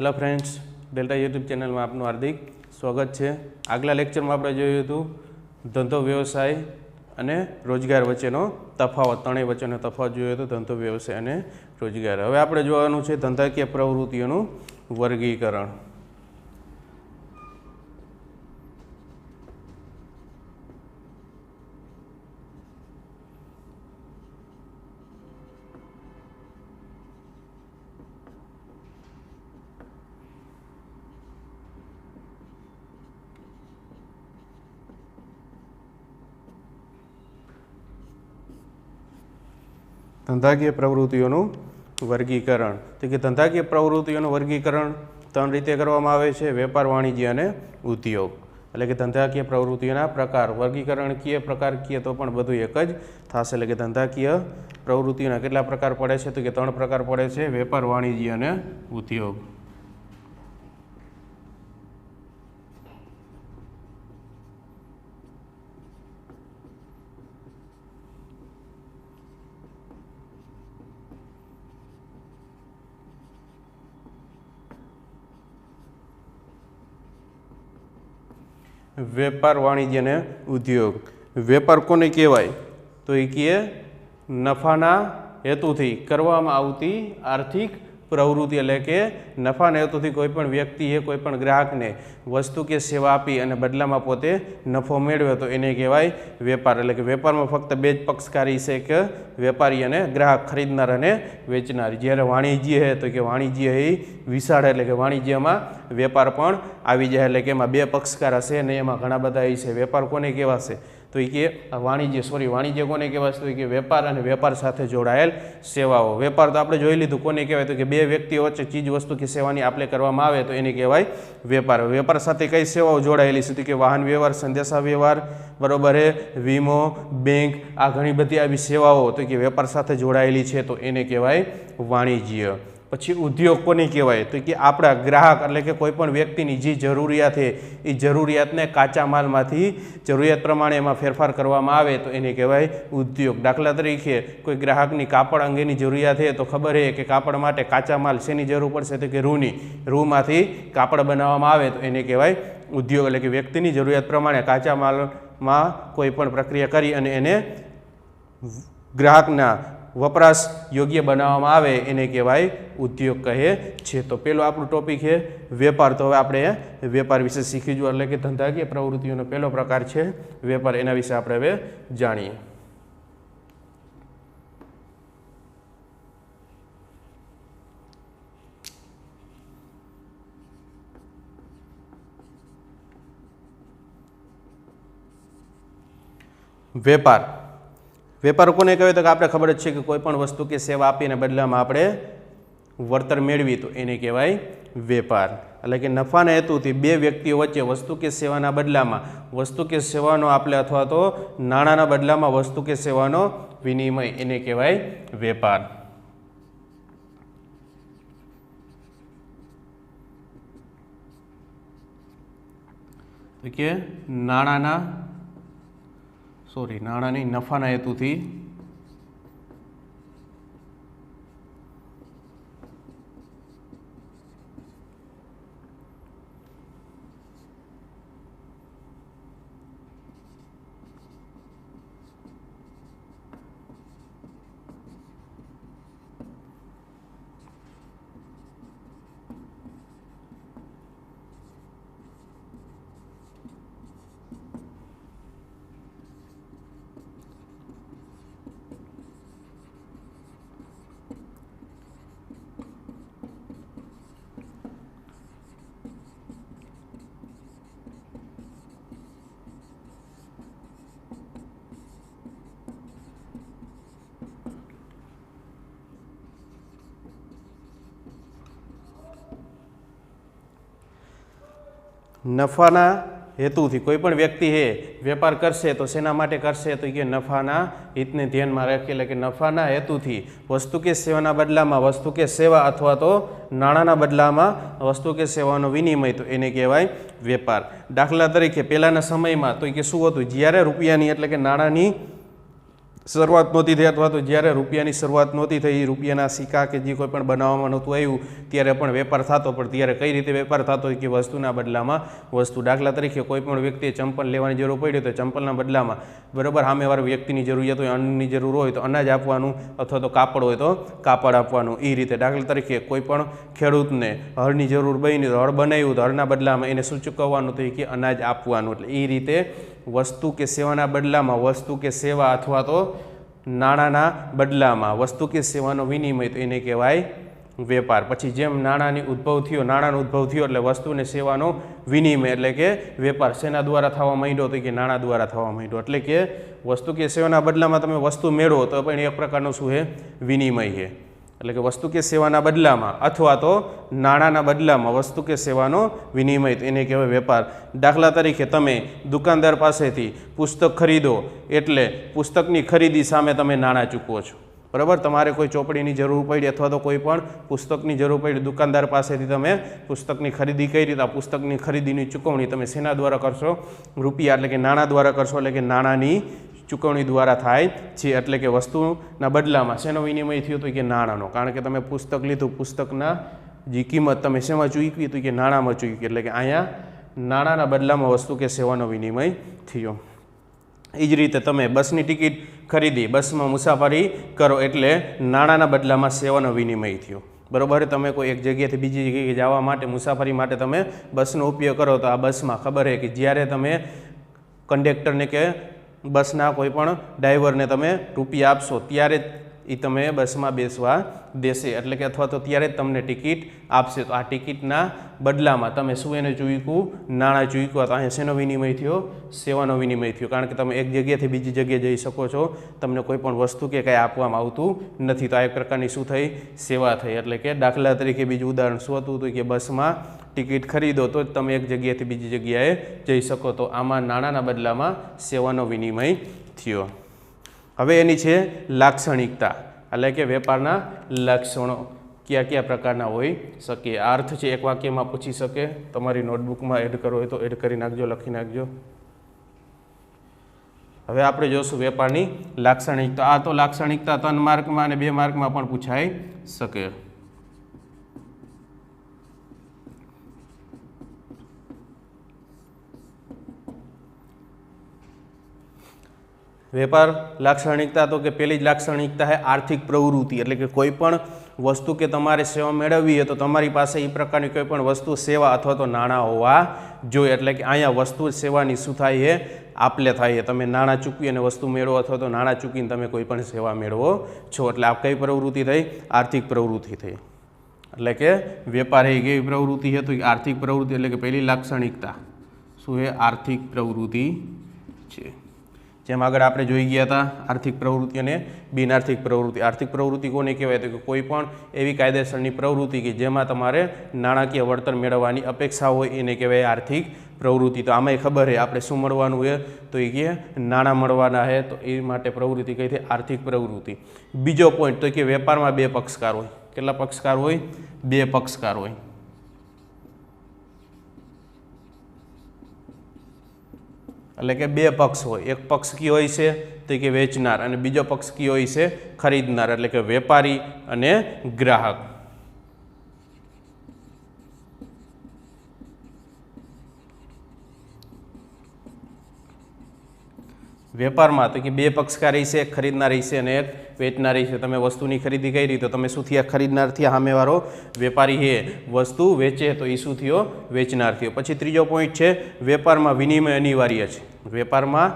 Hello friends, delta YouTube channel में आपનું हार्दिक स्वागत है। आगला लेक्चर में આપણે જોયું હતું ધંધો વ્યવસાય અને રોજગાર વચ્ચેનો તફાવત, ત્રણેય વચ્ચેનો તફાવત જોયો હતો, ધંધો વ્યવસાય અને રોજગાર। હવે આપણે જોવાનું છે ધંધાકીય પ્રવૃત્તિઓનું વર્ગીકરણ। ધંધાકીય પ્રવૃત્તિઓનું વર્ગીકરણ તો કે ધંધાકીય પ્રવૃત્તિઓનું વર્ગીકરણ ત્રણ રીતે કરવામાં આવે છે: વેપાર, વાણિજ્ય અને ઉદ્યોગ। એટલે કે ધંધાકીય પ્રવૃત્તિઓના પ્રકાર, વર્ગીકરણ કીએ, પ્રકાર કીએ તો પણ બધું એક જ થશે। એટલે કે ધંધાકીય પ્રવૃત્તિઓના કેટલા પ્રકાર પડે છે? તો કે ત્રણ પ્રકાર પડે છે: વેપાર, વાણિજ્ય અને ઉદ્યોગ। વેપાર, વાણિજ્ય અને ઉદ્યોગ। વેપાર કોને કહેવાય? તો એ કહે નફાના હેતુથી કરવામાં આવતી આર્થિક પ્રવૃત્તિ। એટલે કે નફાના હેતુથી કોઈપણ વ્યક્તિએ કોઈપણ ગ્રાહકને વસ્તુ કે સેવા આપી અને બદલામાં પોતે નફો મેળવ્યો તો એને કહેવાય વેપાર। એટલે કે વેપારમાં ફક્ત બે જ પક્ષકારી છે કે વેપારી અને ગ્રાહક, ખરીદનાર અને વેચનાર। જ્યારે વાણિજ્ય છે તો કે વાણિજ્ય એ વિશાળ, એટલે કે વાણિજ્યમાં વેપાર પણ આવી જાય। એટલે કે એમાં બે પક્ષકાર હશે ને એમાં ઘણા બધા એ છે। વેપાર કોને કહેવાશે? તો એ કે વાણિજ્ય કોને કહેવાશે? તો એ કે વેપાર અને વેપાર સાથે જોડાયેલ સેવાઓ। વેપાર તો આપણે જોઈ લીધું કોને કહેવાય? તો કે બે વ્યક્તિઓ વચ્ચે ચીજ વસ્તુ કે સેવાની આપલે કરવામાં આવે તો એને કહેવાય વેપાર। વેપાર સાથે કઈ સેવાઓ જોડાયેલી છે? તો કે વાહન વ્યવહાર, સંદેશા વ્યવહાર, બરોબર છે, વીમો, બેંક, આ ઘણી બધી આવી સેવાઓ તો કે વેપાર સાથે જોડાયેલી છે તો એને કહેવાય વાણિજ્ય। પછી ઉદ્યોગ કોને કહેવાય? તો કે આપણા ગ્રાહક એટલે કે કોઈ પણ વ્યક્તિની જે જરૂરિયાત છે એ જરૂરિયાતને કાચા માલમાંથી જરૂરિયાત પ્રમાણે એમાં ફેરફાર કરવામાં આવે તો એને કહેવાય ઉદ્યોગ। દાખલા તરીકે કોઈ ગ્રાહકની કાપડ અંગેની જરૂરિયાત છે તો ખબર છે કે કાપડ માટે કાચા માલ શેની જરૂર પડશે? તો કે રૂની, રૂમાંથી કાપડ બનાવવામાં આવે તો એને કહેવાય ઉદ્યોગ। એટલે કે વ્યક્તિની જરૂરિયાત પ્રમાણે કાચા માલમાં કોઈ પણ પ્રક્રિયા કરી અને એને ગ્રાહકના વપરાશ યોગ્ય બનાવવામાં આવે એને કહેવાય ઉદ્યોગ કહે છે। તો પેલો આપણું ટોપિક છે વેપાર। તો હવે આપણે વેપાર વિશે શીખીશું। એટલે કે ધંધાકીય પ્રવૃત્તિઓનો પહેલો પ્રકાર છે વેપાર, એના વિશે આપણે હવે જાણીએ। વેપાર, વેપાર કોને કહેવાય? તો કે આપણે ખબર જ છે કે કોઈ પણ વસ્તુ કે સેવા આપીને બદલામાં આપણે વળતર મેળવી તો એને કહેવાય વેપાર। એટલે કે નફાના હેતુથી બે વ્યક્તિઓ વચ્ચે વસ્તુ કે સેવાના બદલામાં વસ્તુ કે સેવાનો આપલે અથવા તો નાણાંના બદલામાં વસ્તુ કે સેવાનો વિનિમય એને કહેવાય વેપાર। તો કે નાણાંની નફાના હેતુથી નફાના હેતુથી કોઈ પણ વ્યક્તિ વેપાર કરશે તો શેના માટે કરશે? તો કે નફાના હિતને ધ્યાનમાં રાખી। એટલે કે નફાના હેતુથી વસ્તુ કે સેવાના બદલામાં વસ્તુ કે સેવા અથવા તો નાણાંના બદલામાં વસ્તુ કે સેવાનો વિનિમય તો એને કહેવાય વેપાર। દાખલા તરીકે પહેલાંના સમયમાં તો કે શું હતું? જ્યારે રૂપિયાની એટલે કે નાણાંની શરૂઆત નહોતી થઈ અથવા તો જ્યારે રૂપિયાની શરૂઆત નહોતી થઈ, રૂપિયાના સિક્કા કે જે કોઈ પણ બનાવવામાં નહોતું આવ્યું ત્યારે પણ વેપાર થતો. પણ ત્યારે કઈ રીતે વેપાર થતો કે વસ્તુના બદલામાં વસ્તુ. દાખલા તરીકે કોઈ પણ વ્યક્તિએ ચંપલ લેવાની જરૂર પડી તો ચંપલના બદલામાં બરાબર સામેવાળા વ્યક્તિની જરૂરિયાત હોય, અન્નની જરૂર હોય તો અનાજ આપવાનું અથવા તો કાપડ હોય તો કાપડ આપવાનું. એ રીતે દાખલા તરીકે કોઈ પણ ખેડૂતને હળની જરૂર બની તો હળ બનાવ્યું તો હળના બદલામાં એને શું ચૂકવવાનું તો કે અનાજ આપવાનું. એટલે એ રીતે વસ્તુ કે સેવાના બદલામાં વસ્તુ કે સેવા અથવા તો નાણાંના બદલામાં વસ્તુ કે સેવાનો વિનિમય તો એને કહેવાય વેપાર. પછી જેમ નાણાંનો ઉદ્ભવ થયો એટલે વસ્તુ અને સેવાનો વિનિમય એટલે કે વેપાર શેના દ્વારા થવા માંડ્યો તો કે નાણાં દ્વારા થવા માંડ્યો. એટલે કે વસ્તુ કે સેવાના બદલામાં તમે વસ્તુ મેળવો તો પણ એક પ્રકારનું શું છે વિનિમય છે. એટલે કે વસ્તુ કે સેવાના બદલામાં અથવા તો નાણાંના બદલામાં વસ્તુ કે સેવાનો વિનિમય તો એને કહેવાય વેપાર. દાખલા તરીકે તમે દુકાનદાર પાસેથી પુસ્તક ખરીદો એટલે પુસ્તકની ખરીદી સામે તમે નાણાં ચૂકવો છો. બરાબર, તમારે કોઈ ચોપડીની જરૂર પડી અથવા તો કોઈ પણ પુસ્તકની જરૂર પડી, દુકાનદાર પાસેથી તમે પુસ્તકની ખરીદી કરી તો આ પુસ્તકની ખરીદીની ચૂકવણી તમે શેના દ્વારા કરશો? રૂપિયા એટલે કે નાણાં દ્વારા કરશો. એટલે કે નાણાંની ચૂકવણી દ્વારા થાય છે. એટલે કે વસ્તુના બદલામાં શેનો વિનિમય થયો હતો કે નાણાંનો. કારણ કે તમે પુસ્તક લીધું, પુસ્તકના જે કિંમત તમે શેમાં ચૂકવી હતી કે નાણાંમાં ચૂકવી. એટલે કે અહીંયા નાણાંના બદલામાં વસ્તુ કે સેવાનો વિનિમય થયો. એ જ રીતે તમે બસની ટિકિટ ખરીદી, બસમાં મુસાફરી કરો એટલે નાણાંના બદલામાં સેવાનો વિનિમય થયો. બરાબર, તમે કોઈ એક જગ્યાએથી બીજી જગ્યાએ જવા માટે મુસાફરી માટે તમે બસનો ઉપયોગ કરો તો આ બસમાં ખબર છે કે જ્યારે તમે કંડક્ટરને કે બસના કોઈ પણ ડ્રાઈવરને તમે રૂપિયા આપશો ત્યારે જ એ તમે બસમાં બેસવા દેશે. એટલે કે અથવા તો ત્યારે જ તમને ટિકિટ આપશે. તો આ ટિકિટના બદલામાં તમે શું એને ચૂક્યું? નાણાં ચૂક્યું. તો અહીંયા શેનો વિનિમય થયો? સેવાનો વિનિમય થયો. કારણ કે તમે એક જગ્યાએથી બીજી જગ્યાએ જઈ શકો છો, તમને કોઈ પણ વસ્તુ કે કંઈ આપવામાં આવતું નથી. તો આ એક પ્રકારની શું થઈ? સેવા થઈ. એટલે કે દાખલા તરીકે બીજું ઉદાહરણ શું હતું તો કે બસમાં ટિકિટ ખરીદો તો જ તમે એક જગ્યાએથી બીજી જગ્યાએ જઈ શકો. તો આમાં નાણાંના બદલામાં સેવાનો વિનિમય થયો. હવે એની છે લાક્ષણિકતા. એટલે કે વેપારના લક્ષણો કયા કયા પ્રકારના હોઈ શકે. આ અર્થ છે એક વાક્યમાં પૂછી શકે. તમારી નોટબુકમાં એડ કરવો હોય તો એડ કરી નાખજો, લખી નાખજો. હવે આપણે જોશું વેપારની લાક્ષણિકતા. આ તો લાક્ષણિકતા 3 માર્કમાં અને 2 માર્કમાં પણ પૂછાઈ શકે. વેપાર લાક્ષણિકતા તો કે પહેલી જ લાક્ષણિકતા છે આર્થિક પ્રવૃત્તિ. એટલે કે કોઈ પણ વસ્તુ કે તમારે સેવા મેળવવી હોય તો તમારી પાસે એ પ્રકારની કોઈ પણ વસ્તુ, સેવા અથવા તો નાણાં હોવા જોઈએ. એટલે કે અહીંયા વસ્તુ સેવાની શું થાય છે? આપલે થાય છે. તમે નાણાં ચૂકવી અને વસ્તુ મેળવો અથવા તો નાણાં ચૂકવીને તમે કોઈ પણ સેવા મેળવો છો. એટલે આ કઈ પ્રવૃત્તિ થઈ? આર્થિક પ્રવૃત્તિ થઈ. એટલે કે વેપાર એ કેવી પ્રવૃત્તિ છે? તો આર્થિક પ્રવૃત્તિ. એટલે કે પહેલી લાક્ષણિકતા શું છે? આર્થિક પ્રવૃત્તિ છે. જેમ આગળ આપણે જોઈ ગયા હતા આર્થિક પ્રવૃત્તિ અને બિનઆર્થિક પ્રવૃત્તિ. આર્થિક પ્રવૃત્તિ કોને કહેવાય? તો કે કોઈ પણ એવી કાયદેસરની પ્રવૃત્તિ કે જેમાં તમારે નાણાકીય વળતર મેળવવાની અપેક્ષા હોય એને કહેવાય આર્થિક પ્રવૃત્તિ. તો આમાંય ખબર છે આપણે શું મળવાનું છે તો એ કે નાણાં મળવાના છે. તો એ માટે પ્રવૃત્તિ કઈ છે? આર્થિક પ્રવૃત્તિ. બીજો પોઈન્ટ તો કે વેપારમાં 2 પક્ષકાર હોય. કેટલા પક્ષકાર હોય? 2 પક્ષકાર હોય. એટલે કે 2 પક્ષ હોય. એક પક્ષ કયો હોય છે તો કે વેચનાર અને બીજો પક્ષ કયો હોય છે? ખરીદનાર. એટલે કે વેપારી અને ગ્રાહક. વેપારમાં તો કે 2 પક્ષકાર છે, એક ખરીદનાર છે અને એક વેચનાર છે. તમે વસ્તુની ખરીદી કરી તો તમે શું થયા? ખરીદનાર થયા. સામેવાળો વેપારી છે વસ્તુ વેચે તો એ શું થયો? વેચનાર થયો. પછી ત્રીજો પોઈન્ટ છે વેપારમાં વિનિમય અનિવાર્ય છે. વેપારમાં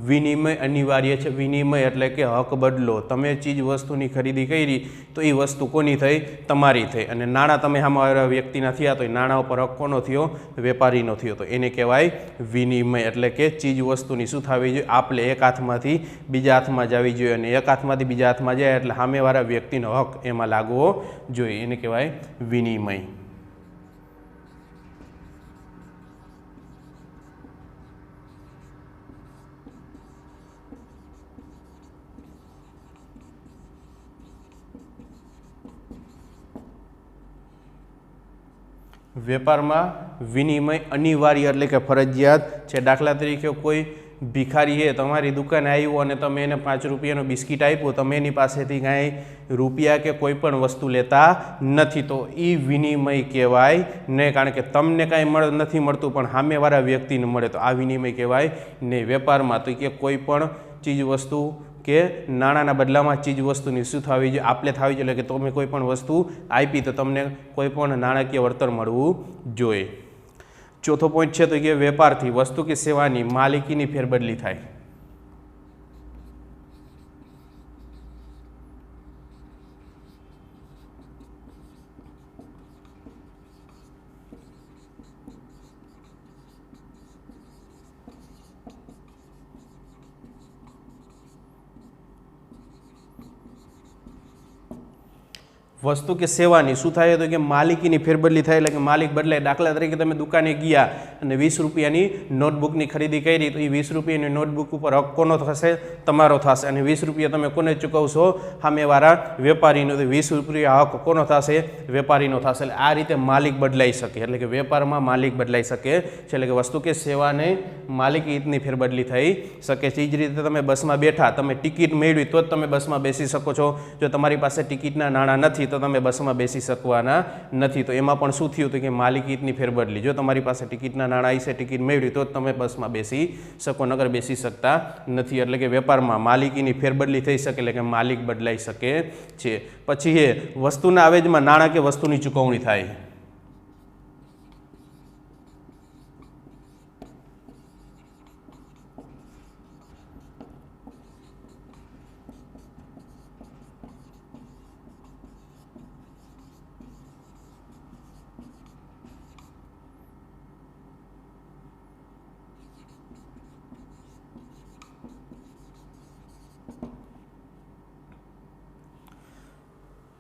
વિનિમય અનિવાર્ય છે. વિનિમય એટલે કે હક બદલો. તમે ચીજ વસ્તુની ખરીદી કરી તો એ વસ્તુ કોની થઈ? તમારી થઈ. અને નાણાં તમે સામેવાળા વ્યક્તિના થયા તો એ નાણાં ઉપર હક કોનો થયો? વેપારીનો થયો. તો એને કહેવાય વિનિમય. એટલે કે ચીજ વસ્તુની શું થવી જોઈએ? આપલે એક હાથમાંથી બીજા હાથમાં જવી જોઈએ અને એક હાથમાંથી બીજા હાથમાં જાય એટલે સામેવાળા વ્યક્તિનો હક એમાં લાગવો જોઈએ. એને કહેવાય વિનિમય. વેપારમાં વિનિમય અનિવાર્ય એટલે કે ફરજિયાત છે. દાખલા તરીકે કોઈ ભિખારી છે તમારી દુકાને આવ્યો અને તમે એને 5 રૂપિયાનો બિસ્કિટ આપ્યો, તમે એની પાસેથી કાંઈ રૂપિયા કે કોઈ પણ વસ્તુ લેતા નથી, તો એ વિનિમય કહેવાય નહીં, કારણ કે તમને કાંઈ નથી મળતું પણ સામેવાળા વ્યક્તિને મળે, તો આ વિનિમય કહેવાય નહીં. વેપારમાં તો કે કોઈ પણ ચીજ વસ્તુ કે નાણાંના બદલામાં ચીજ વસ્તુની શું થવી જોઈએ, આપલે થવી જોઈએ, એટલે કે તમે કોઈ પણ વસ્તુ આપી તો તમને કોઈ પણ નાણાકીય વળતર મળવું જોઈએ. ચોથો પોઈન્ટ છે તો કે વેપારથી વસ્તુ કે સેવાની માલિકીની ફેરબદલી થાય. વસ્તુ કે સેવાની શું થાય તો કે માલિકીની ફેરબદલી થાય, એટલે કે માલિક બદલાય. દાખલા તરીકે તમે દુકાને ગયા અને 20 રૂપિયાની નોટબુકની ખરીદી કરી, તો એ 20 રૂપિયાની નોટબુક ઉપર હક કોનો થશે? તમારો થશે. અને 20 રૂપિયા તમે કોને ચૂકવશો? સામેવાળા વેપારીનો. તો 20 રૂપિયા હક કોનો થશે? વેપારીનો થશે. એટલે આ રીતે માલિક બદલાઈ શકે, એટલે કે વેપારમાં માલિક બદલાઈ શકે છે, એટલે કે વસ્તુ કે સેવાને માલિકીની ફેરબદલી થઈ શકે છે. એ જ રીતે તમે બસમાં બેઠા, તમે ટિકિટ મેળવી તો જ તમે બસમાં બેસી શકો છો. જો તમારી પાસે ટિકિટના નાણાં નથી તો તમે બસમાં બેસી શકવાના નથી. તો એમાં પણ શું થયું? તો કે માલિકીની ફેરબદલી. જો તમારી પાસે ટિકિટના નાણાં હશે, ટિકિટ મેળવી તો જ તમે બસમાં બેસી શકો, નગર બેસી શકતા નથી. એટલે કે વેપારમાં માલિકીની ફેરબદલી થઈ શકે, એટલે કે માલિક બદલાઈ શકે છે. પછી એ વસ્તુના આવેજમાં નાણાં કે વસ્તુની ચૂકવણી થાય.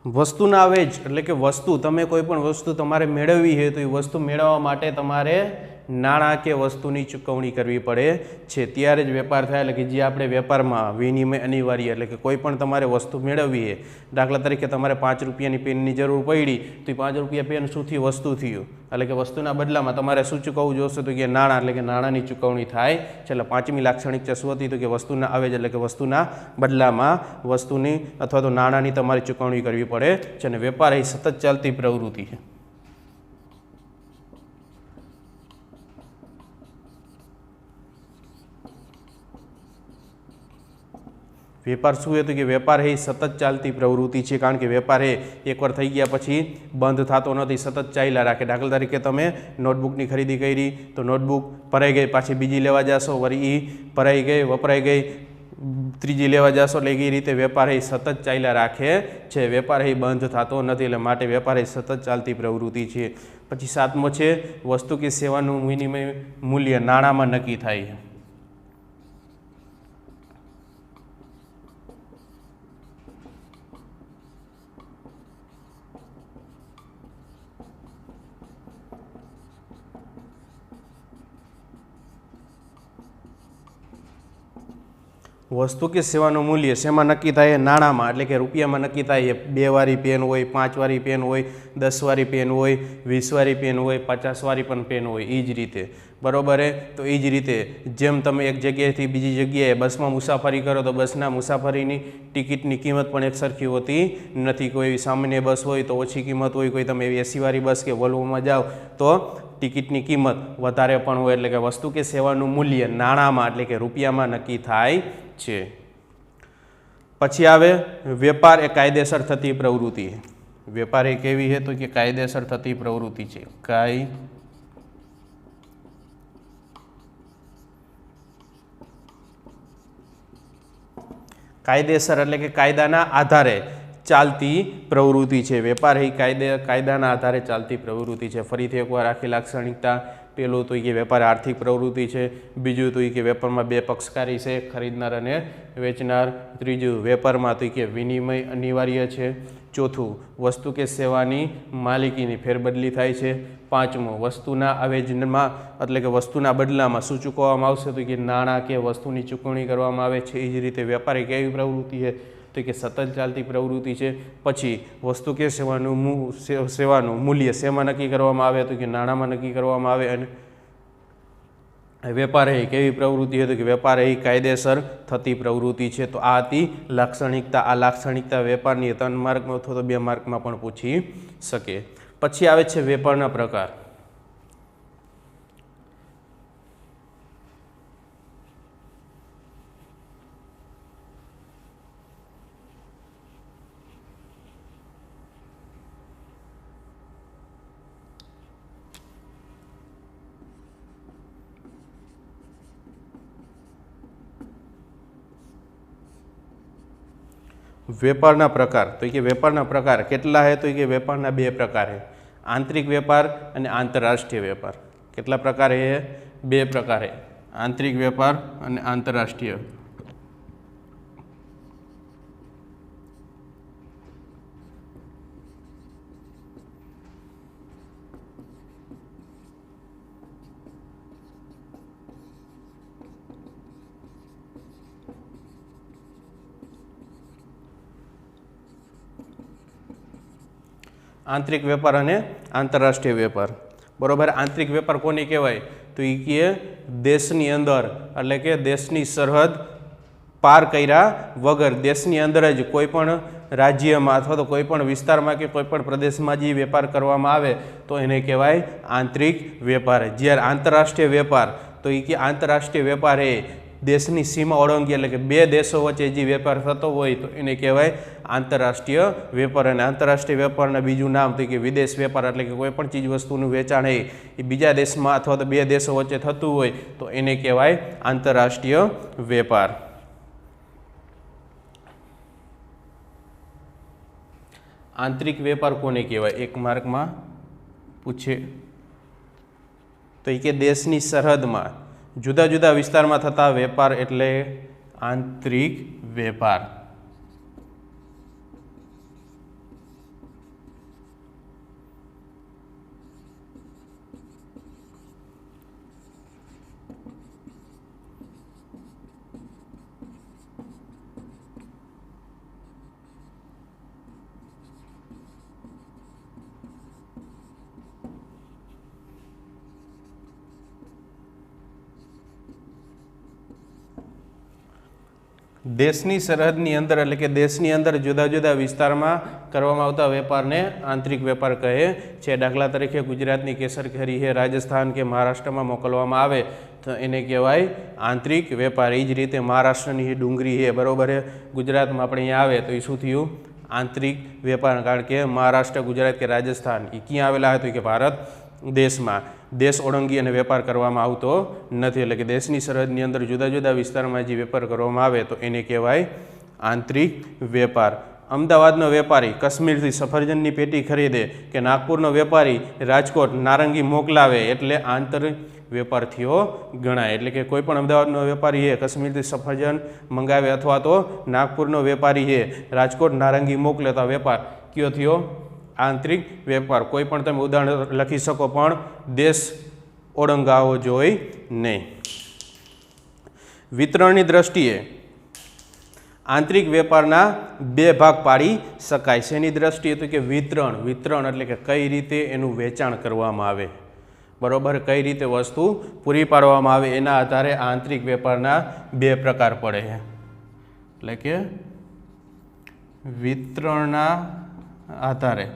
વસ્તુના આવેજ એટલે કે વસ્તુ, તમે કોઈ પણ વસ્તુ તમારે મેળવવી છે તો એ વસ્તુ મેળવવા માટે તમારે નાણાં કે વસ્તુની ચૂકવણી કરવી પડે છે, ત્યારે જ વેપાર થાય. એટલે કે જે આપણે વેપારમાં વિનિમય અનિવાર્ય, એટલે કે કોઈ પણ તમારે વસ્તુ મેળવવી છે. દાખલા તરીકે તમારે 5 રૂપિયાની પેનની જરૂર પડી, તો એ 5 રૂપિયા પેન શું થયું? વસ્તુ થયું. એટલે કે વસ્તુના બદલામાં તમારે શું ચૂકવવું જોશે? તો કે નાણાં, એટલે કે નાણાંની ચૂકવણી થાય છે. એટલે પાંચમી લાક્ષણિકતા શું હતી? તો કે વસ્તુના આવેજ, એટલે કે વસ્તુના બદલામાં વસ્તુની અથવા તો નાણાંની તમારે ચૂકવણી કરવી પડે છે. અને વેપાર એ સતત ચાલતી પ્રવૃત્તિ છે. વેપાર શું હતું? કે વેપાર એ સતત ચાલતી પ્રવૃત્તિ છે, કારણ કે વેપાર એ એકવાર થઈ ગયા પછી બંધ થતો નથી, સતત ચાલ્યા રાખે. દાખલા તરીકે તમે નોટબુકની ખરીદી કરી, તો નોટબુક ભરાઈ ગઈ, પાછી બીજી લેવા જશો, વળી એ ભરાઈ ગઈ, વપરાઈ ગઈ, ત્રીજી લેવા જશો, એટલે એ રીતે વેપાર એ સતત ચાલ્યા રાખે છે. વેપાર એ બંધ થતો નથી, એટલે માટે વેપાર એ સતત ચાલતી પ્રવૃત્તિ છે. પછી 7મો છે વસ્તુ કે સેવાનું વિનિમય મૂલ્ય નાણાંમાં નક્કી થાય. વસ્તુ કે સેવાનું મૂલ્ય શેમાં નક્કી થાય? નાણાંમાં, એટલે કે રૂપિયામાં નક્કી થાય. 2 વાળી પેન હોય, 5 વાળી પેન હોય, 10 વાળી પેન હોય, 20 વાળી પેન હોય, 50 વાળી પણ પેન હોય. એ જ રીતે, બરાબર હે? તો એ જ રીતે જેમ તમે એક જગ્યાએથી બીજી જગ્યાએ બસમાં મુસાફરી કરો, તો બસના મુસાફરીની ટિકિટની કિંમત પણ એકસરખી હોતી નથી. કોઈ એવી સામાન્ય બસ હોય તો ઓછી કિંમત હોય, કોઈ તમે એવી એસી વાળી બસ કે વોલ્વોમાં જાઓ તો ટિકિટની કિંમત વધારે પણ હોય. એટલે કે વસ્તુ કે સેવાનું મૂલ્ય નાણાંમાં, એટલે કે રૂપિયામાં નક્કી થાય છે. પછી આવે વેપાર એ કાયદેસર થતી પ્રવૃત્તિ. વેપાર એ કેવી છે? તો કે કાયદેસર થતી પ્રવૃત્તિ છે. કાયદેસર એટલે કે કાયદાના આધારે ચાલતી પ્રવૃત્તિ છે. વેપાર એ કાયદાના આધારે ચાલતી પ્રવૃત્તિ છે. ફરીથી એકવાર આખી લાક્ષણિકતા. પહેલું તો કે વેપાર આર્થિક પ્રવૃત્તિ છે. બીજું તો કે વેપારમાં 2 પક્ષકારી છે, ખરીદનાર અને વેચનાર. ત્રીજું વેપારમાં તો કે વિનિમય અનિવાર્ય છે. ચોથું વસ્તુ કે સેવાની માલિકીની ફેરબદલી થાય છે. પાંચમું વસ્તુના આવેજનમાં, એટલે કે વસ્તુના બદલામાં શું ચૂકવવામાં આવશે? તો કે નાણાં કે વસ્તુની ચૂકવણી કરવામાં આવે છે. એ જ રીતે વેપાર એક એવી પ્રવૃત્તિ છે તો કે સતત ચાલતી પ્રવૃત્તિ છે. પછી વસ્તુ કે સેવાનું મૂલ્ય શેમાં નક્કી કરવામાં આવે? તો કે નાણાંમાં નક્કી કરવામાં આવે. વેપાર એ કેવી પ્રવૃત્તિ હતી? કે વેપાર એ કાયદેસર થતી પ્રવૃત્તિ છે. તો આ હતી લાક્ષણિકતા. આ લાક્ષણિકતા વેપારની 3 માર્કમાં અથવા તો 2 માર્કમાં પણ પૂછી શકે. પછી આવે છે વેપારના પ્રકાર. વેપારના પ્રકાર તો કે વેપારના પ્રકાર કેટલા है? तो કે વેપારના 2 પ્રકાર है, આંતરિક વેપાર અને આંતરરાષ્ટ્રીય વેપાર. કેટલા પ્રકાર है? 2 પ્રકાર है, આંતરિક વેપાર અને આંતરરાષ્ટ્રીય. આંતરિક વેપાર અને આંતરરાષ્ટ્રીય વેપાર. બરોબર. આંતરિક વેપાર કોને કહેવાય? તો એ કે દેશની અંદર એટલે કે દેશની સરહદ પાર કર્યા વગર દેશની અંદર જ કોઈ પણ રાજ્યમાં અથવા તો કોઈ પણ વિસ્તારમાં કે કોઈ પણ પ્રદેશમાં જે વેપાર કરવામાં આવે તો એને કહેવાય આંતરિક વેપાર. જ્યારે આંતરરાષ્ટ્રીય વેપાર તો એ કે આંતરરાષ્ટ્રીય વેપાર એ દેશની સીમા ઓળંગી એટલે કે 2 દેશો વચ્ચે જે વેપાર થતો હોય તો એને કહેવાય આંતરરાષ્ટ્રીય વેપાર. અને આંતરરાષ્ટ્રીય વેપારના બીજું નામ તો કે વિદેશ વેપાર એટલે કે કોઈ પણ ચીજ વસ્તુનું વેચાણ એ બીજા દેશમાં અથવા તો 2 દેશો વચ્ચે થતું હોય તો એને કહેવાય આંતરરાષ્ટ્રીય વેપાર. આંતરિક વેપાર કોને કહેવાય? 1 માર્કમાં પૂછે તો એ કે દેશની સરહદમાં જુદા જુદા વિસ્તારમાં થતા વેપાર એટલે આંતરિક વેપાર. દેશની સરહદની અંદર એટલે કે દેશની અંદર જુદા જુદા વિસ્તારમાં કરવામાં આવતા વેપારને આંતરિક વેપાર કહે છે. દાખલા તરીકે ગુજરાતની કેસર કેરી છે રાજસ્થાન કે મહારાષ્ટ્રમાં મોકલવામાં આવે તો એને કહેવાય આંતરિક વેપાર. એ જ રીતે મહારાષ્ટ્રની ડુંગળી છે બરાબર છે ગુજરાતમાં આપણે અહીંયા આવે તો એ શું થયું? આંતરિક વેપાર. કારણ કે મહારાષ્ટ્ર, ગુજરાત કે રાજસ્થાન એ ક્યાં આવેલા હોય તો કે ભારત દેશમાં. દેશ ઓળંગી અને વેપાર કરવામાં આવતો નથી એટલે કે દેશની સરહદની અંદર જુદા જુદા વિસ્તારમાં જે વેપાર કરવામાં આવે તો એને કહેવાય આંતરિક વેપાર. અમદાવાદનો વેપારી કાશ્મીરથી સફરજનની પેટી ખરીદે કે નાગપુરનો વેપારી રાજકોટ નારંગી મોકલાવે એટલે આંતરિક વેપાર થયો ગણાય. એટલે કે કોઈ પણ અમદાવાદનો વેપારી છે કાશ્મીરથી સફરજન મંગાવે અથવા તો નાગપુરનો વેપારી છે રાજકોટ નારંગી મોકલે તો વેપાર કયો થયો? આંતરિક વેપાર. કોઈ પણ તમે ઉદાહરણ લખી શકો પણ દેશ ઓળંગાવો જોઈએ નહીં. વિતરણની દ્રષ્ટિએ આંતરિક વેપારના 2 ભાગ પાડી શકાય. શેની દ્રષ્ટિએ? તો કે વિતરણ. વિતરણ એટલે કે કઈ રીતે એનું વેચાણ કરવામાં આવે બરોબર, કઈ રીતે વસ્તુ પૂરી પાડવામાં આવે એના આધારે આંતરિક વેપારના 2 પ્રકાર પડે છે. એટલે કે વિતરણના આધારે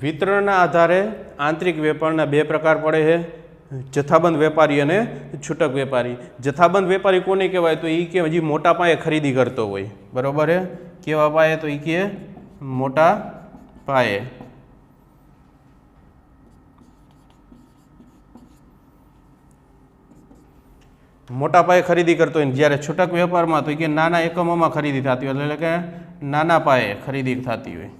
વિતરણના આધારે આંતરિક વેપારના 2 પ્રકાર પડે છે, જથ્થાબંધ વેપારી અને છૂટક વેપારી. જથ્થાબંધ વેપારી કોને કહેવાય? તો એ કે હજી મોટા પાયે ખરીદી કરતો હોય બરોબર છે. કેવા પાયે? તો એ કે મોટા પાયે. મોટા પાયે ખરીદી કરતો હોય. જ્યારે છૂટક વેપારમાં તો કે નાના એકમોમાં ખરીદી થતી હોય એટલે કે નાના પાયે ખરીદી થતી હોય.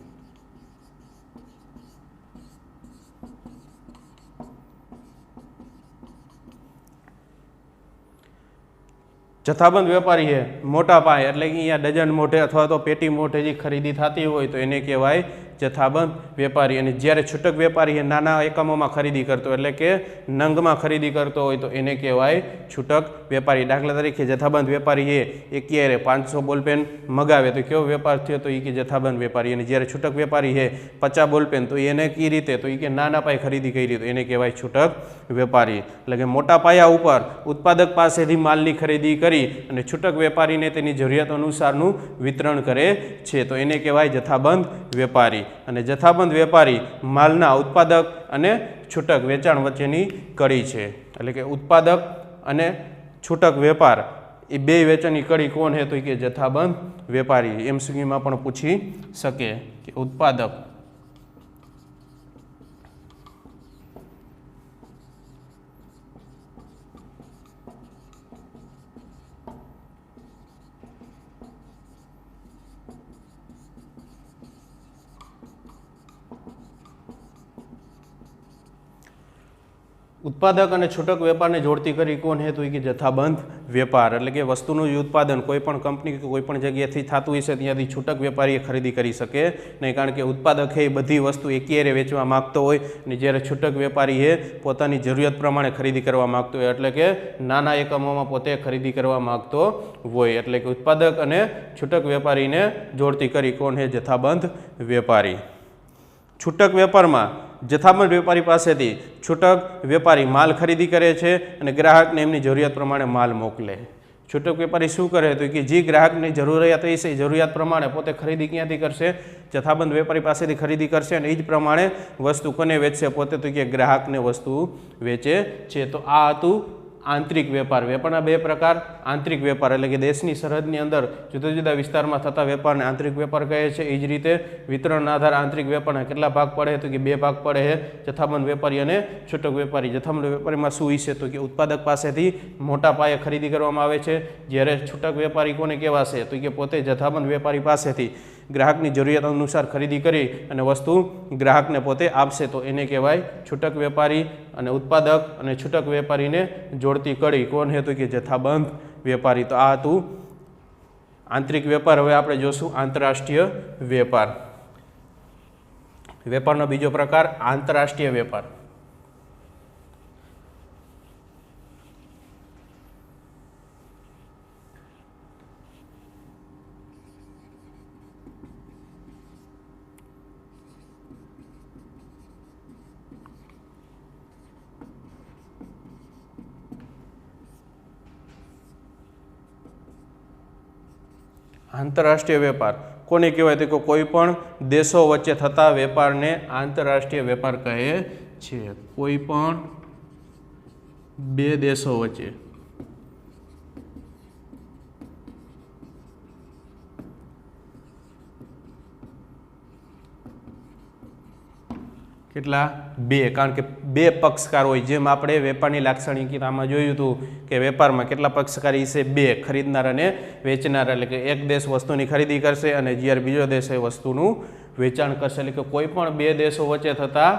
જથ્થાબંધ વેપારી છે મોટા પાયે એટલે કે અહીંયા ડઝન મોઢે અથવા તો પેટી મોઢે જે ખરીદી થતી હોય તો એને કહેવાય જથ્થાબંધ વેપારી. અને જ્યારે છૂટક વેપારી છે નાના એકમોમાં ખરીદી કરતો એટલે કે નંગમાં ખરીદી કરતો હોય તો એને કહેવાય છૂટક વેપારી. દાખલા તરીકે જથ્થાબંધ વેપારી છે એ ક્યારે 500 બોલપેન મગાવે તો કેવો વેપાર થયો તો એ કે જથ્થાબંધ વેપારી. અને જ્યારે છૂટક વેપારી છે 50 બોલપેન તો એને કઈ રીતે તો એ કે નાના પાયે ખરીદી કરી તો એને કહેવાય છૂટક વેપારી. એટલે કે મોટા પાયા ઉપર ઉત્પાદક પાસેથી માલની ખરીદી કરી અને છૂટક વેપારીને તેની જરૂરિયાત અનુસારનું વિતરણ કરે છે તો એને કહેવાય જથ્થાબંધ વેપારી. અને જથ્થાબંધ વેપારી માલના ઉત્પાદક અને છૂટક વેચાણ વચ્ચેની કડી છે. એટલે કે ઉત્પાદક અને છૂટક વેપાર એ બે વેચાણની કડી કોણ છે તો કે જથ્થાબંધ વેપારી. એમસીક્યુમાં પણ પૂછી શકે કે ઉત્પાદક ઉત્પાદક અને છૂટક વેપારને જોડતી કરી કોણ હે તો કે જથ્થાબંધ વેપાર. એટલે કે વસ્તુનું ઉત્પાદન કોઈ પણ કંપની કે કોઈ પણ જગ્યાએથી થતું હશે ત્યાંથી છૂટક વેપારીએ ખરીદી કરી શકે નહીં, કારણ કે ઉત્પાદક એ બધી વસ્તુ એકેરે વેચવા માગતો હોય અને જ્યારે છૂટક વેપારી એ પોતાની જરૂરિયાત પ્રમાણે ખરીદી કરવા માગતો હોય એટલે કે નાના એકમોમાં પોતે ખરીદી કરવા માગતો હોય. એટલે કે ઉત્પાદક અને છૂટક વેપારીને જોડતી કરી કોણ હે જથ્થાબંધ વેપારી. છૂટક વેપારમાં જથ્થાબંધ વેપારી પાસેથી છૂટક વેપારી માલ ખરીદી કરે છે અને ગ્રાહકને એમની જરૂરિયાત પ્રમાણે માલ મોકલે. છૂટક વેપારી શું કરે તો કે જે ગ્રાહકની જરૂરિયાત હશે એ જરૂરિયાત પ્રમાણે પોતે ખરીદી ક્યાંથી કરશે જથ્થાબંધ વેપારી પાસેથી ખરીદી કરશે અને એ જ પ્રમાણે વસ્તુ કોને વેચશે પોતે તો કે ગ્રાહકને વસ્તુ વેચે છે. તો આ હતું આંતરિક વેપાર. વેપારના બે પ્રકાર આંતરિક વેપાર એટલે કે દેશની સરહદની અંદર જુદા જુદા વિસ્તારમાં થતા વેપારને આંતરિક વેપાર કહે છે. એ જ રીતે વિતરણના આધારે આંતરિક વેપારના કેટલા ભાગ પડે તો કે બે ભાગ પડે છે જથ્થાબંધ વેપારી અને છૂટક વેપારી. જથ્થાબંધ વેપારીમાં શું છે તો કે ઉત્પાદક પાસેથી મોટા પાયે ખરીદી કરવામાં આવે છે, જ્યારે છૂટક વેપારી કોને કહેવાશે તો કે પોતે જથ્થાબંધ વેપારી પાસેથી ગ્રાહકની જરૂરિયાત અનુસાર ખરીદી કરી અને વસ્તુ ગ્રાહકને પોતે આપશે તો એને કહેવાય છૂટક વેપારી. અને ઉત્પાદક અને છૂટક વેપારીને જોડતી કડી કોણ હે તો કે જથ્થાબંધ વેપારી. તો આ હતું આંતરિક વેપાર. હવે આપણે જોશું આંતરરાષ્ટ્રીય વેપાર. વેપારનો બીજો પ્રકાર આંતરરાષ્ટ્રીય વેપાર. આંતરરાષ્ટ્રીય વેપાર કોને કહેવાય તો કે કોઈ પણ દેશો વચ્ચે થતા વેપારને આંતરરાષ્ટ્રીય વેપાર કહે છે. કોઈ પણ બે દેશો વચ્ચે કેટલા બે, કારણ કે બે પક્ષકાર હોય. જેમ આપણે વેપારની લાક્ષણિકતામાં જોયું હતું કે વેપારમાં કેટલા પક્ષકારી છે બે, ખરીદનાર અને વેચનાર. એટલે કે એક દેશ વસ્તુની ખરીદી કરશે અને જ્યારે બીજો દેશ એ વસ્તુનું વેચાણ કરશે. એટલે કે કોઈ પણ બે દેશો વચ્ચે થતા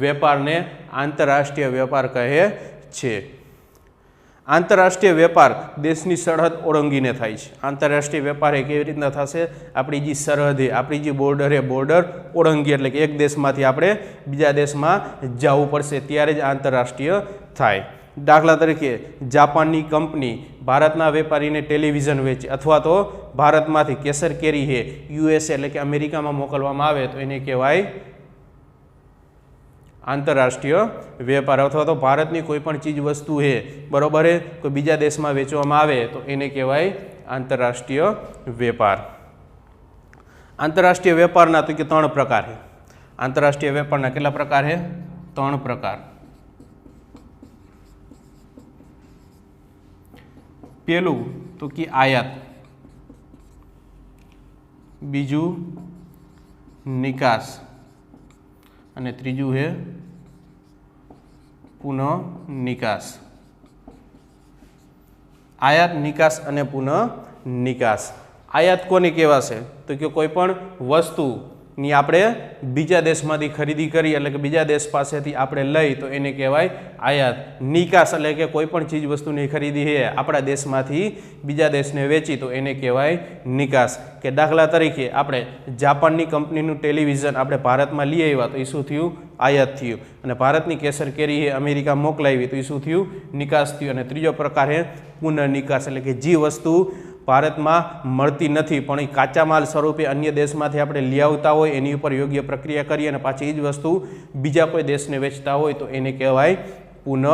વેપારને આંતરરાષ્ટ્રીય વેપાર કહે છે. આંતરરાષ્ટ્રીય વેપાર દેશની સરહદ ઓળંગીને થાય છે. આંતરરાષ્ટ્રીય વેપાર એ કેવી રીતના થશે આપણી જે સરહદે આપણી જે બોર્ડર એ બોર્ડર ઓળંગી એટલે કે એક દેશમાંથી આપણે બીજા દેશમાં જવું પડશે ત્યારે જ આંતરરાષ્ટ્રીય થાય. દાખલા તરીકે જાપાનની કંપની ભારતના વેપારીને ટેલિવિઝન વેચે અથવા તો ભારતમાંથી કેસર કેરી છે યુએસએ એટલે કે અમેરિકામાં મોકલવામાં આવે તો એને કહેવાય આંતરરાષ્ટ્રીય વેપાર. અથવા તો ભારતની કોઈ પણ ચીજ વસ્તુ છે બરોબર છે કોઈ બીજા દેશમાં વેચવામાં આવે તો એને કહેવાય આંતરરાષ્ટ્રીય વેપાર. આંતરરાષ્ટ્રીય વેપારના તો કે 3 પ્રકાર છે. આંતરરાષ્ટ્રીય વેપારના કેટલા પ્રકાર છે? 3 પ્રકાર. પહેલું તો કે આયાત, બીજું નિકાસ અને ત્રીજું છે પુનઃ નિકાસ. આયાત, નિકાસ અને પુનઃ નિકાસ. આયાત કોને કહેવાશે તો કે કોઈ પણ વસ્તુ ની આપણે બીજા દેશમાંથી ખરીદી કરી એટલે કે બીજા દેશ પાસેથી આપણે લઈ તો એને કહેવાય આયાત. નિકાસ એટલે કે કોઈ પણ ચીજ વસ્તુની ખરીદી છે આપણા દેશમાંથી બીજા દેશને વેચી તો એને કહેવાય નિકાસ. કે દાખલા તરીકે આપણે જાપાનની કંપનીનું ટેલિવિઝન આપણે ભારતમાં લઈ આવ્યા તો એ શું થયું? આયાત થયું. અને ભારતની કેસર કેરી એ અમેરિકા મોકલાવી તો એ શું થયું? નિકાસ થયું. અને ત્રીજો પ્રકાર છે પુનઃનિકાસ એટલે કે જે વસ્તુ ભારતમાં મળતી નથી પણ એ કાચા માલ સ્વરૂપે અન્ય દેશમાંથી આપણે લઈ આવતા હોય એની ઉપર યોગ્ય પ્રક્રિયા કરી અને પાછી એ જ વસ્તુ બીજા કોઈ દેશને વેચતા હોય તો એને કહેવાય પુનઃ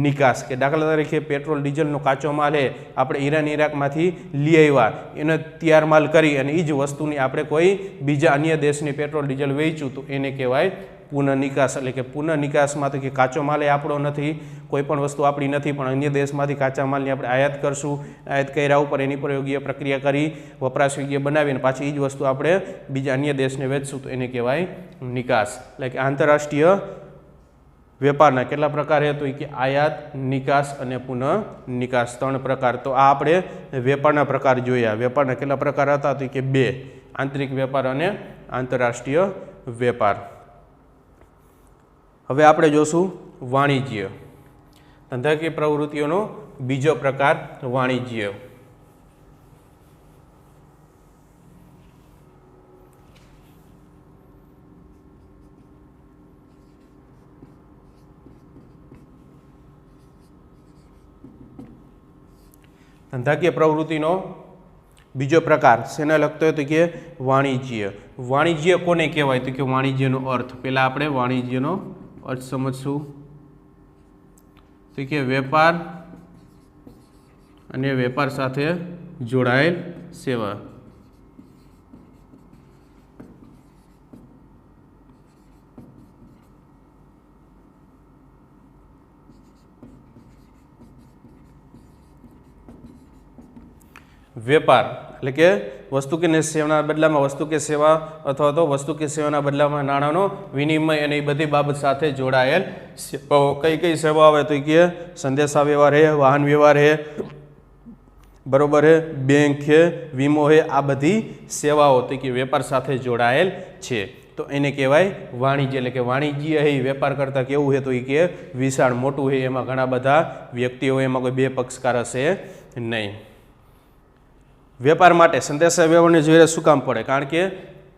નિકાસ. કે દાખલા તરીકે પેટ્રોલ ડીઝલનો કાચો માલ છે આપણે ઈરાન ઇરાકમાંથી લઈ આવ્યા એને તૈયાર માલ કરી અને એ જ વસ્તુની આપણે કોઈ બીજા અન્ય દેશની પેટ્રોલ ડીઝલ વેચ્યું તો એને કહેવાય પુનઃ નિકાસ. એટલે કે પુનઃ નિકાસમાં તો કે કાચો માલ એ આપણો નથી, કોઈ પણ વસ્તુ આપણી નથી પણ અન્ય દેશમાંથી કાચા માલની આપણે આયાત કરશું, આયાત કર્યા ઉપર એની પર યોગ્ય પ્રક્રિયા કરી વપરાશ યોગ્ય બનાવીને પાછી એ જ વસ્તુ આપણે બીજા અન્ય દેશને વેચશું તો એને કહેવાય નિકાસ. એટલે કે આંતરરાષ્ટ્રીય વેપારના કેટલા પ્રકાર છે તો એ કે આયાત, નિકાસ અને પુનઃ નિકાસ, 3 પ્રકાર. તો આ આપણે વેપારના પ્રકાર જોયા. વેપારના કેટલા પ્રકાર હતા તો કે 2, આંતરિક વેપાર અને આંતરરાષ્ટ્રીય વેપાર. હવે આપણે જોશું વાણિજ્ય. ધંધાકીય પ્રવૃત્તિઓનો બીજો પ્રકાર વાણિજ્ય. ધંધાકીય પ્રવૃત્તિનો બીજો પ્રકાર શેને લગતો હોય તો કે વાણિજ્ય. વાણિજ્ય કોને કહેવાય તો કે વાણિજ્યનો અર્થ પહેલાં આપણે વાણિજ્યનો અર્થ સમજશું તો કે વેપાર અને વેપાર સાથે જોડાયેલ સેવા. વેપાર એટલે કે વસ્તુ કે સેવાના બદલામાં વસ્તુ કે સેવા અથવા તો વસ્તુ કે સેવાના બદલામાં નાણાંનો વિનિમય અને એ બધી બાબત સાથે જોડાયેલ સેવાઓ. કઈ કઈ સેવા આવે તો કે સંદેશા વ્યવહાર છે, વાહન વ્યવહાર છે, બરોબર છે, બેંક છે, વીમો છે, આ બધી સેવાઓ તો કે વેપાર સાથે જોડાયેલ છે તો એને કહેવાય વાણિજ્ય. એટલે કે વાણિજ્ય એ વેપાર કરતાં કેવું છે તો એ કે વિશાળ મોટું છે, એમાં ઘણા બધા વ્યક્તિઓ, એમાં કોઈ બે પક્ષકાર હશે નહીં. વેપાર માટે સંદેશા વ્યવહારની જરૂરિયાત શું કામ પડે? કારણ કે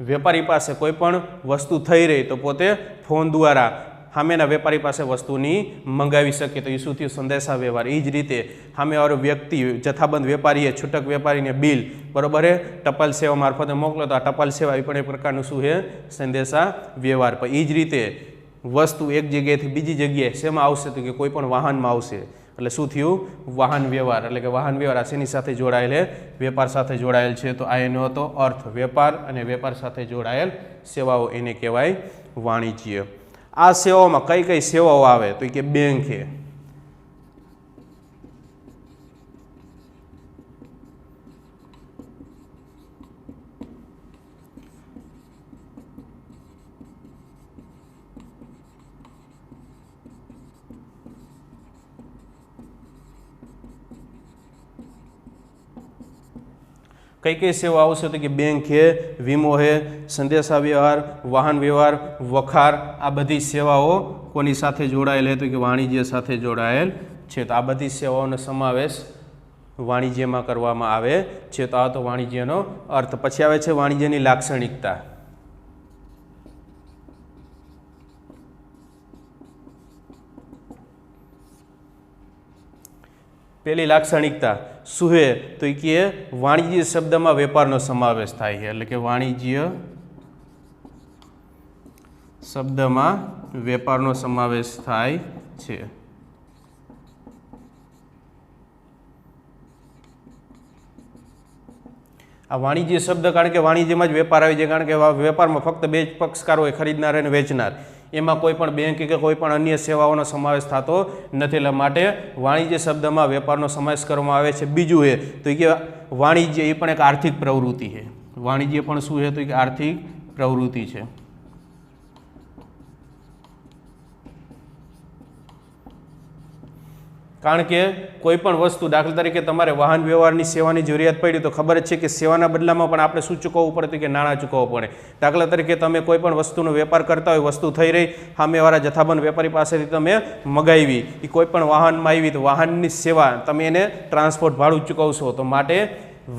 વેપારી પાસે કોઈ પણ વસ્તુ થઈ રહી તો પોતે ફોન દ્વારા સામેના વેપારી પાસે વસ્તુની મંગાવી શકે તો એ શું થયું? સંદેશા વ્યવહાર. એ જ રીતે સામેવાળો વ્યક્તિ જથ્થાબંધ વેપારીએ છૂટક વેપારીને બિલ બરોબર છે ટપાલ સેવા મારફતે મોકલો તો આ ટપાલ સેવા એ પણ એક પ્રકારનું શું છે? સંદેશા વ્યવહાર. પણ એ જ રીતે વસ્તુ એક જગ્યાએથી બીજી જગ્યાએ શેમાં આવશે તો કે કોઈ પણ વાહનમાં આવશે એટલે શું થયું? વાહન વ્યવહાર. એટલે કે વાહન વ્યવહાર આ શેની સાથે જોડાયેલ છે? વેપાર સાથે જોડાયેલ છે. તો આ એનો હતો અર્થ. વેપાર અને વેપાર સાથે જોડાયેલ સેવાઓ એને કહેવાય વાણિજ્ય. આ સેવાઓમાં કઈ કઈ સેવાઓ આવે તો કે બેંક છે, કઈ કઈ સેવા આવશે તો કે બેંક છે, વીમો છે, સંદેશા વ્યવહાર, વાહન વ્યવહાર, વખાર, આ બધી સેવાઓ કોની સાથે જોડાયેલ છે તો કે વાણિજ્ય સાથે જોડાયેલ છે. તો આ બધી સેવાઓનો સમાવેશ વાણિજ્યમાં કરવામાં આવે છે. તો આ તો વાણિજ્યનો અર્થ. પછી આવે છે વાણિજ્યની લાક્ષણિકતા. પહેલી લાક્ષણિકતા શું છે તો કે વાણિજ્ય શબ્દમાં વેપારનો સમાવેશ થાય છે. એટલે કે વાણિજ્ય શબ્દમાં વેપારનો સમાવેશ થાય છે. આ વાણિજ્ય શબ્દ કારણ કે વાણિજ્યમાં જ વેપાર આવી જાય કારણ કે વેપારમાં ફક્ત બે જ પક્ષકાર હોય, ખરીદનાર અને વેચનાર. એમાં કોઈ પણ બેંક કે કોઈ પણ અન્ય સેવાઓનો સમાવેશ થતો નથી. એટલા માટે વાણિજ્ય શબ્દમાં વેપારનો સમાવેશ કરવામાં આવે છે. બીજું છે તો કે વાણિજ્ય એ પણ એક આર્થિક પ્રવૃત્તિ છે. વાણિજ્ય પણ શું છે તો કે આર્થિક પ્રવૃત્તિ છે. કારણ કે કોઈ પણ વસ્તુ દાખલા તરીકે તમારે વાહન વ્યવહારની સેવાની જરૂરિયાત પડી તો ખબર જ છે કે સેવાના બદલામાં પણ આપણે શું ચૂકવવું પડે કે નાણાં ચૂકવવું પડે. દાખલા તરીકે તમે કોઈ પણ વસ્તુનો વેપાર કરતા હોય, વસ્તુ થઈ રહી, સામેવાળા જથ્થાબંધ વેપારી પાસેથી તમે મગાવી, એ કોઈ પણ વાહનમાં આવી તો વાહનની સેવા તમે એને ટ્રાન્સપોર્ટ ભાડું ચૂકવશો. તો માટે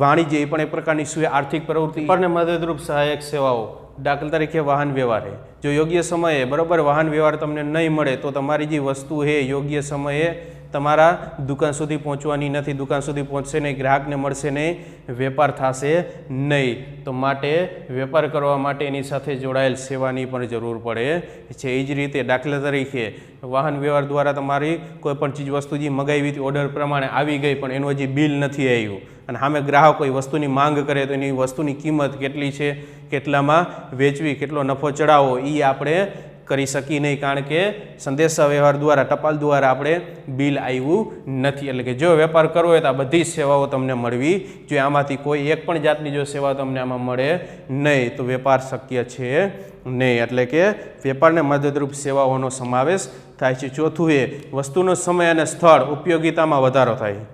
વાણિજ્ય એ પણ એક પ્રકારની શું આર્થિક પ્રવૃત્તિ અને મદદરૂપ સહાયક સેવાઓ. દાખલા તરીકે વાહન વ્યવહાર છે, જો યોગ્ય સમયે બરાબર વાહન વ્યવહાર તમને નહીં મળે તો તમારી જે વસ્તુ છે યોગ્ય સમયે તમારા દુકાન સુધી પહોંચવાની નથી, દુકાન સુધી પહોંચશે નહીં, ગ્રાહકને મળશે નહીં, વેપાર થશે નહીં. તો માટે વેપાર કરવા માટે એની સાથે જોડાયેલ સેવાની પણ જરૂર પડે છે. એ જ રીતે દાખલા તરીકે વાહન વ્યવહાર દ્વારા તમારી કોઈ પણ ચીજ વસ્તુ જે મગાવી હતી ઓર્ડર પ્રમાણે આવી ગઈ પણ એનું હજી બિલ નથી આવ્યું અને સામે ગ્રાહક કોઈ વસ્તુની માંગ કરે તો એની વસ્તુની કિંમત કેટલી છે, કેટલામાં વેચવી, કેટલો નફો ચડાવવો એ આપણે કરી શકી નહીં, કારણ કે સંદેશા વ્યવહાર દ્વારા ટપાલ દ્વારા આપણે બિલ આવ્યું નથી. એટલે કે જો વેપાર કરવો હોય તો આ બધી સેવાઓ તમને મળવી જોઈએ. આમાંથી કોઈ એક પણ જાતની જો સેવા તમને આમાં મળે નહીં તો વેપાર શક્ય છે નહીં. એટલે કે વેપારને મદદરૂપ સેવાઓનો સમાવેશ થાય છે. ચોથું એ વસ્તુનો સમય અને સ્થળ ઉપયોગિતામાં વધારો થાય.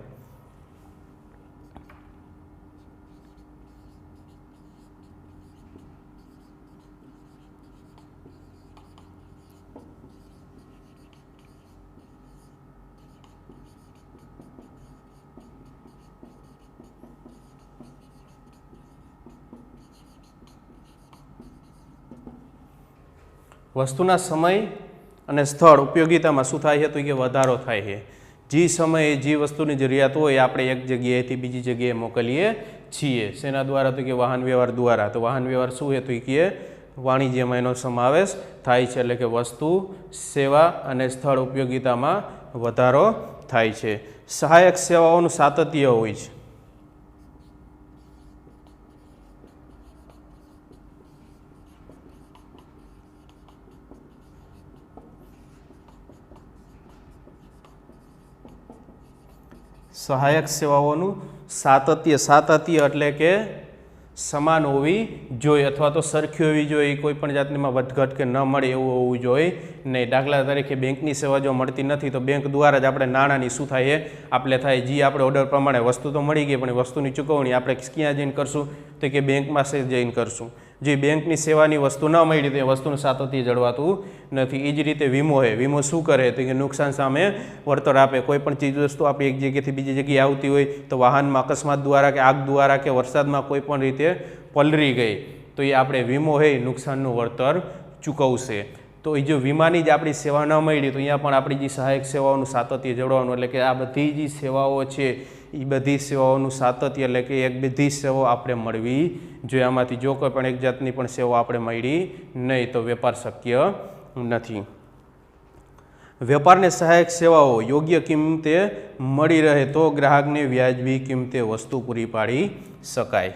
વસ્તુના સમય અને સ્થળ ઉપયોગિતામાં શું થાય છે તો કે વધારો થાય છે. જે સમયે જે વસ્તુની જરૂરિયાત હોય આપણે એક જગ્યાએથી બીજી જગ્યાએ મોકલીએ છીએ. શેના દ્વારા તો કે વાહન વ્યવહાર દ્વારા. તો વાહન વ્યવહાર શું છે તો કે વાણિજ્યમાં એનો સમાવેશ થાય છે. એટલે કે વસ્તુ, સેવા અને સ્થળ ઉપયોગિતામાં વધારો થાય છે. સહાયક સેવાઓનું સાતત્ય હોય છે. સહાયક સેવાઓનું સાતત્ય એટલે કે સમાન હોવી જોઈએ અથવા તો સરખી હોવી જોઈએ. કોઈ પણ જાતનીમાં વધઘટ કે ન મળે એવું હોવું જોઈએ નહીં. દાખલા તરીકે બેંકની સેવા જો મળતી નથી તો બેંક દ્વારા જ આપણે નાણાંની શું થાય આપણે થાય જે આપણે ઓર્ડર પ્રમાણે વસ્તુ તો મળી ગઈ પણ વસ્તુની ચૂકવણી આપણે ક્યાં જઈને કરશું તો કે બેંકમાં જઈને કરશું. જે બેંકની સેવાની વસ્તુ ન મળી તો એ વસ્તુનું સાતત્ય જળવાતું નથી. એ જ રીતે વીમો છે. વીમો શું કરે તો કે નુકસાન સામે વળતર આપે. કોઈ પણ ચીજ વસ્તુ આપણે એક જગ્યાએથી બીજી જગ્યાએ આવતી હોય તો વાહનમાં અકસ્માત દ્વારા કે આગ દ્વારા કે વરસાદમાં કોઈ પણ રીતે પલરી ગઈ તો એ આપણે વીમો છે નુકસાનનું વળતર ચૂકવશે. તો એ જો વીમાની જ આપણી સેવા ન મળી તો અહીંયા પણ આપણી જે સહાયક સેવાઓનું સાતત્ય જળવાનું. એટલે કે આ બધી જે સેવાઓ છે એ બધી સેવાઓનું સાતત્ય એટલે કે એક બધી સેવાઓ આપણે મળવી જોઈએ. આમાંથી જો કોઈ પણ એક જાતની પણ સેવા આપણે મળી નહીં તો વેપાર શક્ય નથી. વેપારને સહાયક સેવાઓ યોગ્ય કિંમતે મળી રહે તો ગ્રાહકને વ્યાજબી કિંમતે વસ્તુ પૂરી પાડી શકાય.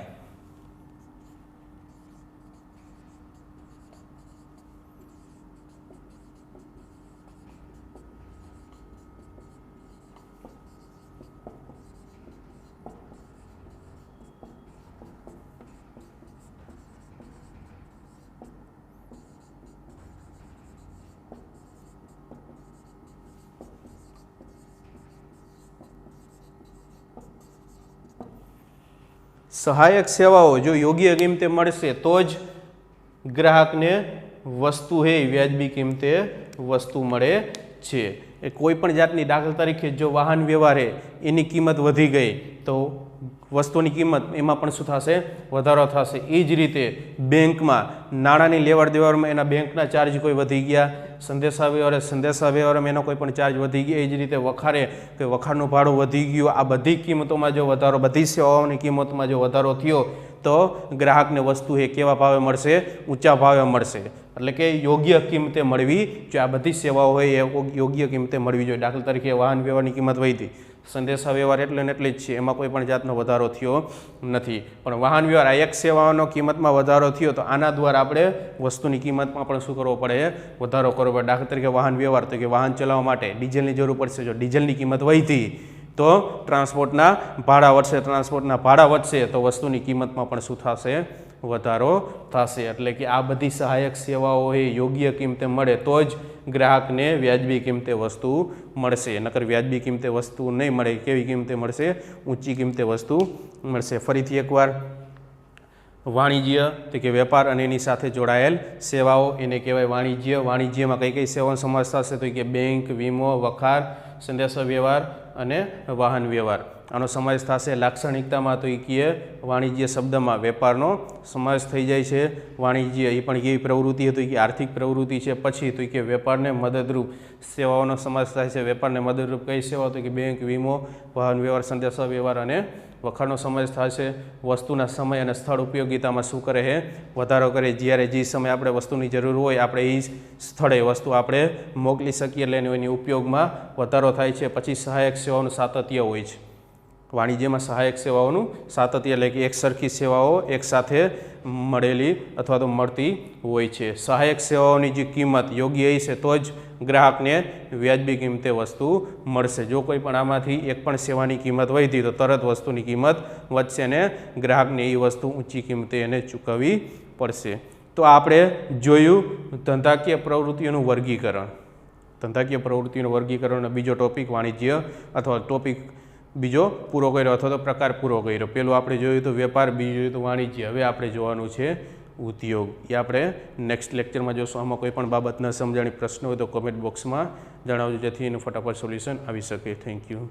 સહાયક સેવાઓ જો યોગ્ય કિંમતે મળશે તો જ ગ્રાહકને વસ્તુ છે વ્યાજબી કિંમતે વસ્તુ મળે છે. એ કોઈ પણ જાતની દાખલા તરીકે જો વાહન વ્યવહાર એની કિંમત વધી ગઈ તો વસ્તુની કિંમત એમાં પણ શું થશે વધારો થશે. એ જ રીતે બેંકમાં નાણાંની લેવડ દેવડમાં એના બેંકના ચાર્જ કોઈ વધી ગયા, સંદેશા વ્યવહારમાં એનો કોઈ પણ ચાર્જ વધી ગયા. એ જ રીતે વખારે કે વખારનું ભાડું વધી ગયું. આ બધી કિંમતોમાં જો વધારો, બધી સેવાઓની કિંમતમાં જો વધારો થયો તો ગ્રાહકને વસ્તુ એ કેવા ભાવે મળશે? ઊંચા ભાવે મળશે. એટલે કે યોગ્ય કિંમતે મળવી જોઈએ. આ બધી સેવાઓ હોય એ યોગ્ય કિંમતે મળવી જોઈએ. દાખલા તરીકે વાહન વ્યવહારની કિંમત વધી, સંદેશા વ્યવહાર એટલે ને એટલે જ છે, એમાં કોઈ પણ જાતનો વધારો થયો નથી. પણ વાહન વ્યવહાર આ એક સેવાનો કિંમતમાં વધારો થયો તો આના દ્વારા આપણે વસ્તુની કિંમતમાં પણ શું કરવો પડે? વધારો કરવો પડે. દાખલા તરીકે વાહન વ્યવહાર તો કે વાહન ચલાવવા માટે ડીઝલની જરૂર પડશે. જો ડીઝલની કિંમત વધી તો ટ્રાન્સપોર્ટના ભાડા વધશે, ટ્રાન્સપોર્ટના ભાડા વધશે તો વસ્તુની કિંમતમાં પણ શું થશે? વધારો થશે. એટલે કે આ બધી સહાયક સેવાઓ એ યોગ્ય કિંમતે મળે તો જ ગ્રાહકને વ્યાજબી કિંમતે વસ્તુ મળશે, નકર વ્યાજબી કિંમતે વસ્તુ નહીં મળે. કેવી કિંમતે મળશે? ઊંચી કિંમતે વસ્તુ મળશે. ફરીથી એકવાર, વાણિજ્ય તો કે વેપાર અને એની સાથે જોડાયેલ સેવાઓ એને કહેવાય વાણિજ્ય. વાણિજ્યમાં કઈ કઈ સેવાનો સમાવેશ થશે? તો કે બેંક, વીમો, વખાર, સંદેશા વ્યવહાર અને વાહન વ્યવહાર. આનો સમાવેશ થશે. લાક્ષણિકતામાં તો એ કહે વાણિજ્ય શબ્દમાં વેપારનો સમાવેશ થઈ જાય છે. વાણિજ્ય એ પણ કેવી પ્રવૃત્તિ હતી કે આર્થિક પ્રવૃત્તિ છે. પછી તો કે વેપારને મદદરૂપ સેવાઓનો સમાવેશ થાય છે. વેપારને મદદરૂપ કઈ સેવાઓ? તો કે બેંક, વીમો, વાહન વ્યવહાર, સંદેશા વ્યવહાર અને વખાણનો સમાવેશ થશે. વસ્તુના સમય અને સ્થળ ઉપયોગિતામાં શું કરે છે? વધારો કરે. જ્યારે જે સમયે આપણે વસ્તુની જરૂર હોય આપણે એ સ્થળે વસ્તુ આપણે મોકલી શકીએ એટલે એની ઉપયોગમાં વધારો થાય છે. પછી સહાયક સેવાઓનું સાતત્ય હોય છે. વાણિજ્યમાં સહાયક સેવાઓનું સાતત્ય એટલે કે એક સરખી સેવાઓ એકસાથે મળેલી અથવા તો મળતી હોય છે. સહાયક સેવાઓની જે કિંમત યોગ્ય હશે તો જ ગ્રાહકને વ્યાજબી કિંમતે વસ્તુ મળશે. જો કોઈ પણ આમાંથી એક પણ સેવાની કિંમત વધી તો તરત વસ્તુની કિંમત વધશે અને ગ્રાહકને એ વસ્તુ ઊંચી કિંમતે એને ચૂકવવી પડશે. તો આપણે જોયું ધંધાકીય પ્રવૃત્તિઓનું વર્ગીકરણ. ધંધાકીય પ્રવૃત્તિઓનું વર્ગીકરણનો બીજો ટોપિક વાણિજ્ય અથવા ટોપિક બીજો પૂરો કર્યો અથવા તો પ્રકાર પૂરો કર્યો. પેલું આપણે જોયું તો વેપાર, બીજું જોયું તો વાણિજ્ય. હવે આપણે જોવાનું છે ઉદ્યોગ. એ આપણે નેક્સ્ટ લેક્ચરમાં જોશું. આમાં કોઈ પણ બાબત ન સમજાણી પ્રશ્ન હોય તો કોમેન્ટ બોક્સમાં જણાવજો જેથી એનું ફટાફટ સોલ્યુશન આવી શકે. Thank you.